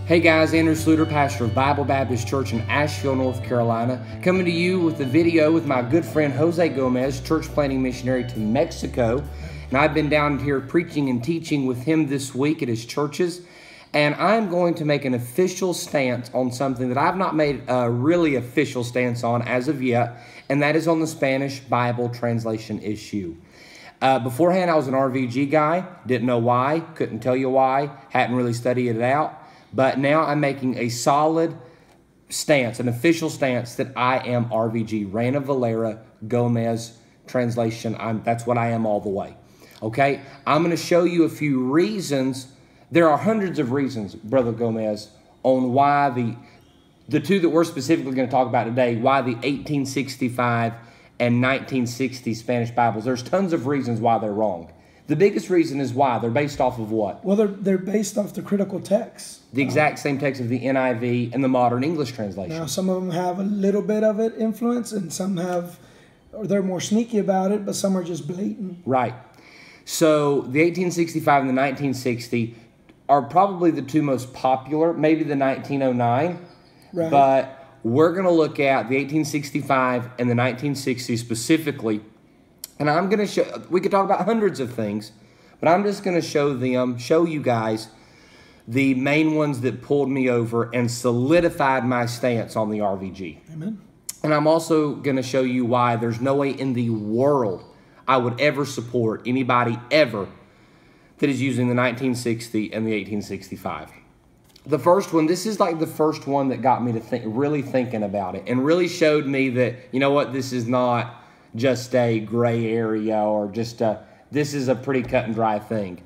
Hey guys, Andrew Sluder, pastor of Bible Baptist Church in Asheville, North Carolina, coming to you with a video with my good friend Jose Gomez, church planting missionary to Mexico. And I've been down here preaching and teaching with him this week at his churches. And I'm going to make an official stance on something that I've not made a really official stance on as of yet, and that is on the Spanish Bible translation issue. Beforehand, I was an RVG guy, didn't know why, couldn't tell you why, hadn't really studied it out. But now I'm making a solid stance, an official stance that I am RVG, Reina Valera Gomez translation. That's what I am all the way. Okay? I'm going to show you a few reasons. There are hundreds of reasons, Brother Gomez, on why the two that we're specifically going to talk about today, why the 1865 and 1960 Spanish Bibles. There's tons of reasons why they're wrong. The biggest reason is why. They're based off of what? Well, they're based off the critical text. The exact same text of the NIV and the modern English translation. Now, some of them have a little bit of it influence, and some have, or they're more sneaky about it, but some are just blatant. Right. So the 1865 and the 1960 are probably the two most popular, maybe the 1909. Right. But we're going to look at the 1865 and the 1960 specifically. And I'm going to show, we could talk about hundreds of things, but I'm just going to show you guys the main ones that pulled me over and solidified my stance on the RVG. Amen. And I'm also going to show you why there's no way in the world I would ever support anybody ever that is using the 1960 and the 1865. The first one, this is like the first one that got me to really thinking about it and really showed me that, you know what, this is not just a gray area or just this is a pretty cut and dry thing.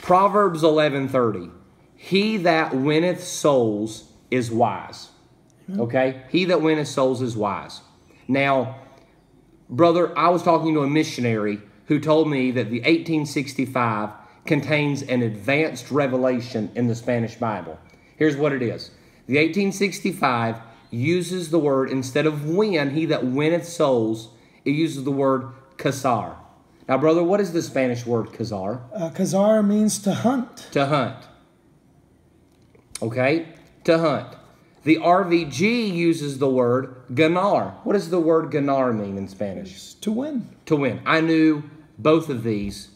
Proverbs 11:30. He that winneth souls is wise. Okay? He that winneth souls is wise. Now, brother, I was talking to a missionary who told me that the 1865 contains an advanced revelation in the Spanish Bible. Here's what it is. The 1865 uses the word, instead of win, he that winneth souls, it uses the word cazar. Now, brother, what is the Spanish word cazar? Cazar means to hunt. To hunt. Okay? To hunt. The RVG uses the word ganar. What does the word ganar mean in Spanish? It's to win. To win. I knew both of these.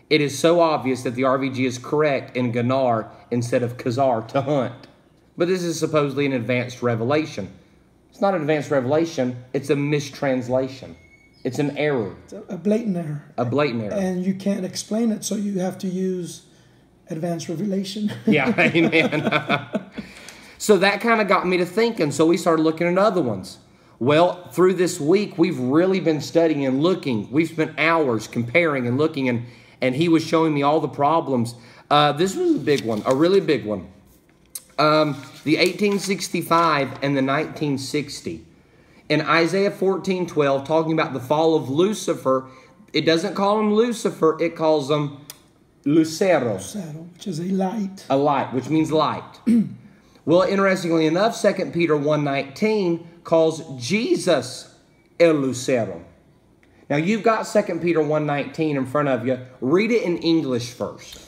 It is so obvious that the RVG is correct in ganar instead of cazar, to hunt. But this is supposedly an advanced revelation. It's not an advanced revelation. It's a mistranslation. It's an error. It's a blatant error. A blatant error. And you can't explain it, so you have to use advanced revelation. Yeah, amen. So that kind of got me to thinking. So we started looking at other ones. Well, through this week, we've really been studying and looking. We've spent hours comparing and looking, and he was showing me all the problems. This was a big one, a really big one. The 1865 and the 1960. In Isaiah 14:12, talking about the fall of Lucifer, it doesn't call him Lucifer, it calls him Lucero. Lucero, which is a light. A light, which means light. Well, interestingly enough, 2 Peter 1:19 calls Jesus El Lucero. Now, you've got 2 Peter 1:19 in front of you. Read it in English first.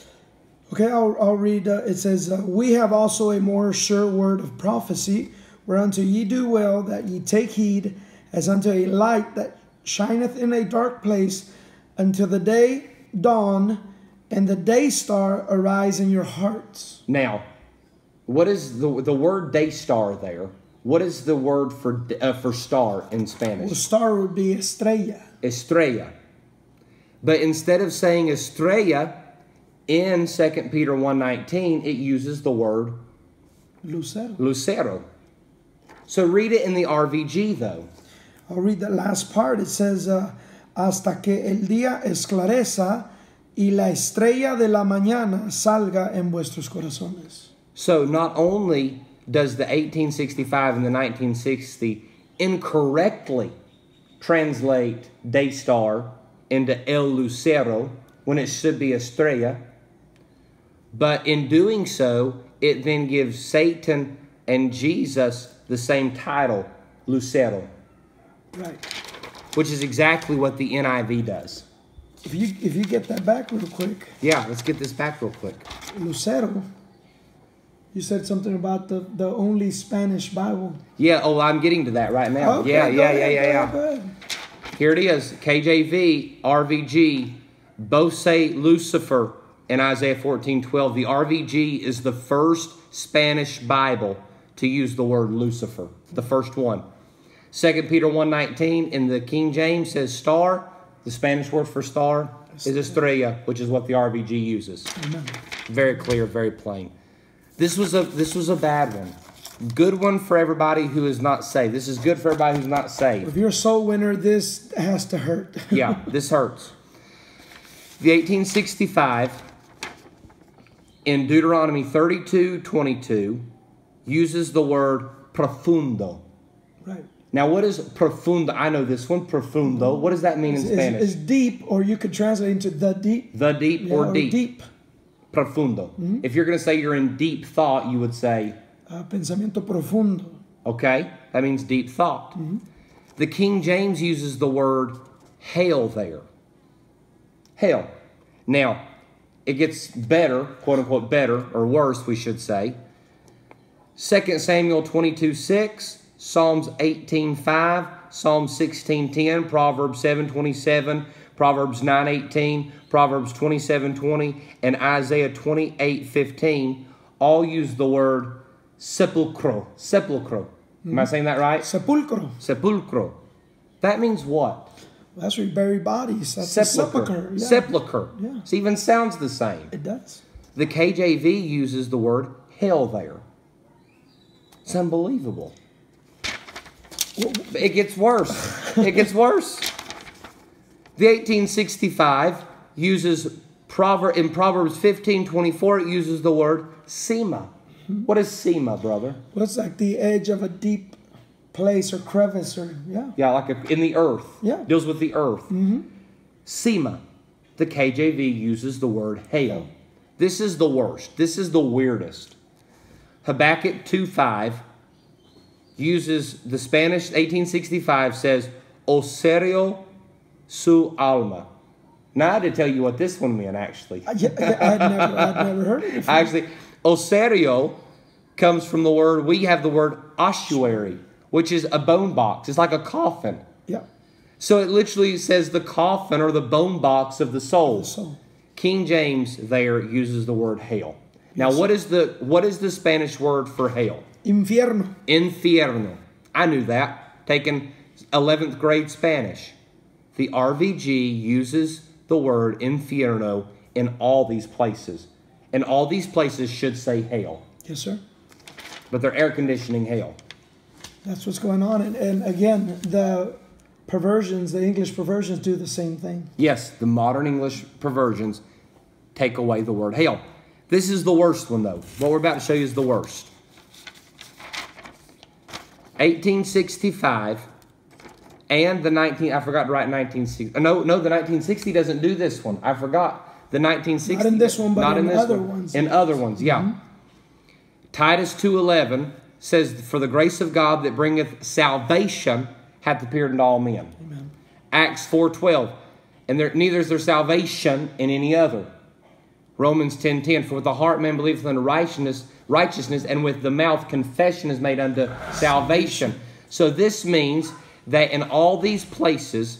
Okay, I'll read. It says, we have also a more sure word of prophecy, whereunto ye do well that ye take heed, as unto a light that shineth in a dark place, until the day dawn and the day star arise in your hearts. Now, what is the word day star there? What is the word for star in Spanish? Well, star would be estrella. Estrella. But instead of saying estrella, in 2 Peter 1:19, it uses the word Lucero. Lucero. So read it in the RVG, though. I'll read the last part. It says, hasta que el día esclareza y la estrella de la mañana salga en vuestros corazones. So not only does the 1865 and the 1960 incorrectly translate day star into El Lucero when it should be estrella, but in doing so, it then gives Satan and Jesus the same title, Lucero. Right. Which is exactly what the NIV does. If you get that back real quick. Yeah, let's get this back real quick. Lucero You said something about the only Spanish Bible. Yeah, oh, I'm getting to that right now. Okay, Yeah. go ahead. Here it is. KJV, RVG, both say Lucifer in Isaiah 14:12. The RVG is the first Spanish Bible to use the word Lucifer, the first one. 2 Peter 1:19 in the King James says star. The Spanish word for star is estrella, which is what the RVG uses. Amen. Very clear, very plain. This was a bad one. Good one for everybody who is not saved. This is good for everybody who's not saved. If you're a soul winner, this has to hurt. Yeah, this hurts. The 1865 in Deuteronomy 32:22 uses the word profundo. Right. Now, what is profundo? I know this one, profundo. What does that mean in Spanish? It's deep, or you could translate into the deep. The deep or deep. Deep. Profundo. If you're going to say you're in deep thought, you would say Pensamiento profundo. okay, that means deep thought. The King James uses the word hail there. Hail. Now, it gets better, quote unquote better, or worse, we should say. 2 Samuel 22:6, Psalms 18:5, Psalm 16:10, Proverbs 7:27, Proverbs 9:18, Proverbs 27:20, and Isaiah 28:15 all use the word sepulcro. Sepulcro. Am I saying that right? Sepulcro. Sepulcro. That means what? That's where you bury bodies. That's a sepulcher. Yeah. Sepulcher. Yeah. It even sounds the same. It does. The KJV uses the word hell there. It's unbelievable. It gets worse. It gets worse. The 1865 uses in Proverbs 15:24. It uses the word sema. What is sema, brother? Well, it's like the edge of a deep place or crevice, or Yeah, like in the earth. Yeah. Deals with the earth. Sema. The KJV uses the word hail. This is the worst. This is the weirdest. Habakkuk 2:5 uses the Spanish 1865 says "O serio su alma." Now I had to tell you what this one meant actually. I'd never heard it before. Actually, "O serio" comes from the word, we have the word ossuary, which is a bone box. It's like a coffin. Yeah. So it literally says the coffin or the bone box of the soul. So, King James there uses the word hell. Now, what is the Spanish word for hell? infierno. Infierno. I knew that, taking 11th grade Spanish. The RVG uses the word infierno in all these places. And all these places should say hell. Yes, sir. But they're air conditioning hell. That's what's going on. And again, the perversions, the English perversions do the same thing. Yes, the modern English perversions take away the word hell. This is the worst one, though. What we're about to show you is the worst. 1865 and the I forgot to write 1960. No, the 1960 doesn't do this one. I forgot. The 1960. Not in this one, but not in this other one. ones. In other ones, yeah. Titus 2:11 says, "For the grace of God that bringeth salvation hath appeared unto all men." Amen. Acts 4:12, "And neither is there salvation in any other." Romans 10:10, "For with the heart man believeth unto righteousness, and with the mouth confession is made unto salvation." So this means that in all these places,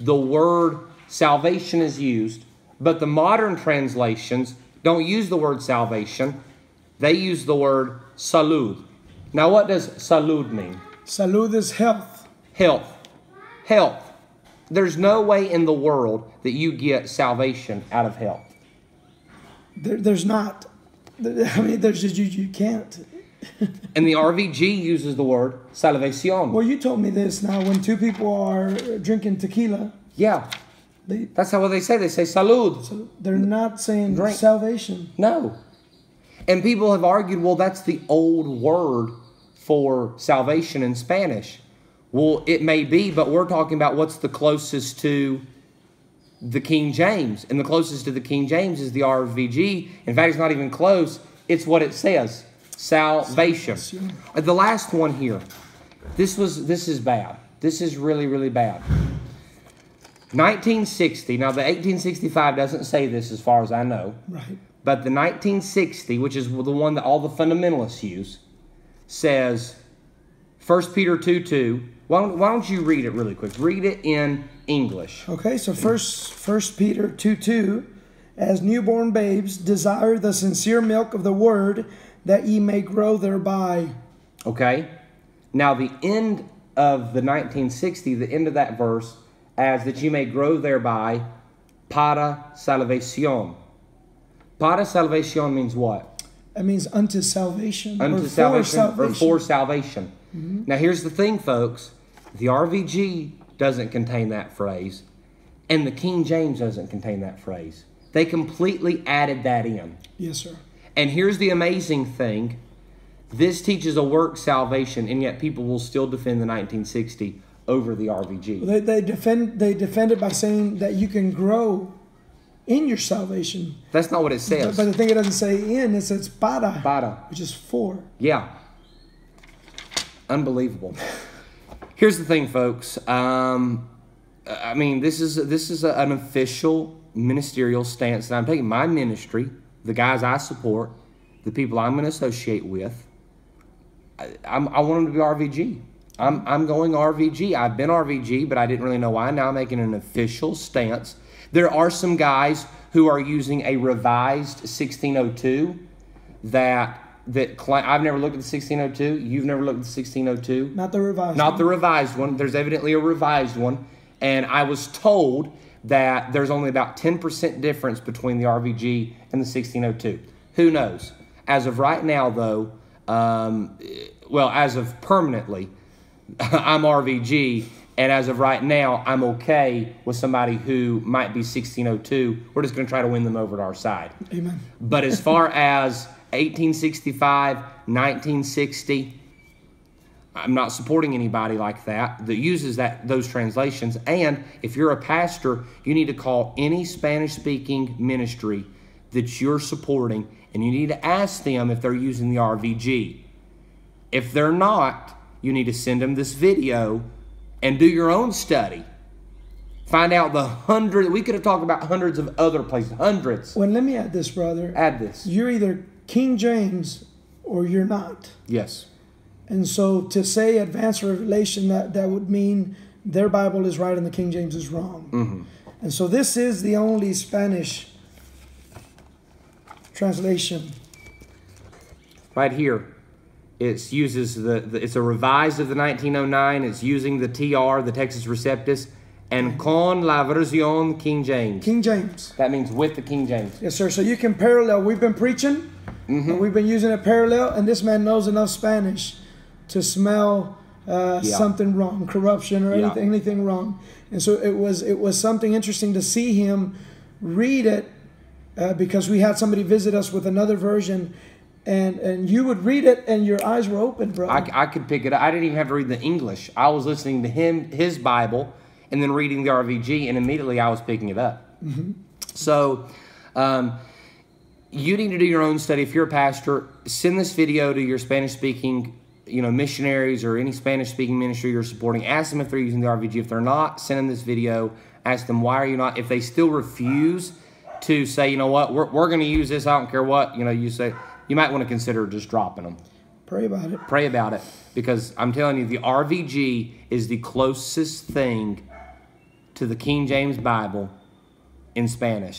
the word salvation is used, but the modern translations don't use the word salvation. They use the word salud. Now, what does salud mean? Salud is health. Health. Health. There's no way in the world that you get salvation out of health. There's not. I mean, there's just you can't. And the RVG uses the word salvación. Well, you told me this now. When two people are drinking tequila, Yeah, that's how they say. They say salud. so they're not saying Drink. salvation. No. And people have argued, well, that's the old word for salvation in Spanish. Well, it may be, but we're talking about what's the closest to the King James. And the closest to the King James is the RVG. In fact, it's not even close. It's what it says. Salvation. The last one here. This is bad. This is really, really bad. 1960. Now, the 1865 doesn't say this as far as I know. Right. But the 1960, which is the one that all the fundamentalists use, says 1 Peter 2:2. Why don't you read it really quick? Read it in English. Okay, so First Peter 2:2, as newborn babes, desire the sincere milk of the word, that ye may grow thereby. Okay? Now the end of the 1960, the end of that verse, as that you may grow thereby, para salvación. Para salvación means what? That means unto salvation. Unto salvation, or for salvation. Mm-hmm. Now here's the thing, folks. The RVG doesn't contain that phrase, and the King James doesn't contain that phrase. They completely added that in. Yes, sir. And here's the amazing thing. This teaches a work salvation, and yet people will still defend the 1960 over the RVG. Well, they defend it by saying that you can grow in your salvation. That's not what it says. But the thing, it doesn't say in, it says para. Para. Which is for. Yeah. Unbelievable. Here's the thing, folks. I mean, this is an official ministerial stance that I'm taking. My ministry, the guys I support, the people I'm going to associate with, I want them to be RVG. I'm going RVG. I've been RVG, but I didn't really know why. Now I'm making an official stance. There are some guys who are using a revised 1602 that claim. I've never looked at the 1602. You've never looked at the 1602. Not the revised. Not the revised one. There's evidently a revised one, and I was told that there's only about 10% difference between the RVG and the 1602. Who knows? As of right now, though, well, as of permanently, I'm RVG, and as of right now, I'm okay with somebody who might be 1602. We're just going to try to win them over to our side. Amen. But as far as 1865, 1960, I'm not supporting anybody like that uses those translations. And if you're a pastor, you need to call any Spanish-speaking ministry that you're supporting, and you need to ask them if they're using the RVG. If they're not, you need to send them this video and do your own study. Find out we could have talked about hundreds of other places, hundreds. Well, let me add this, brother. Add this. You're either King James or you're not. Yes. And so to say advanced revelation, that would mean their Bible is right and the King James is wrong. Mm-hmm. And so this is the only Spanish translation. Right here. It uses it's a revised of the 1909. It's using the TR, the Texas Receptus, and con la versión King James. King James. That means with the King James. Yes, sir. So you can parallel. We've been preaching, and we've been using a parallel, and this man knows enough Spanish to smell something wrong, corruption or anything wrong. And so it was something interesting to see him read it because we had somebody visit us with another version. And you would read it, and your eyes were open, bro. I could pick it up. I didn't even have to read the English. I was listening to his Bible, and then reading the RVG, and immediately I was picking it up. Mm-hmm. So you need to do your own study. If you're a pastor, send this video to your Spanish-speaking missionaries or any Spanish-speaking ministry you're supporting. Ask them if they're using the RVG. If they're not, send them this video. Ask them, why are you not? If they still refuse to say, you know what, we're going to use this, I don't care what, you say, you might want to consider just dropping them. Pray about it. Pray about it. Because I'm telling you, the RVG is the closest thing to the King James Bible in Spanish.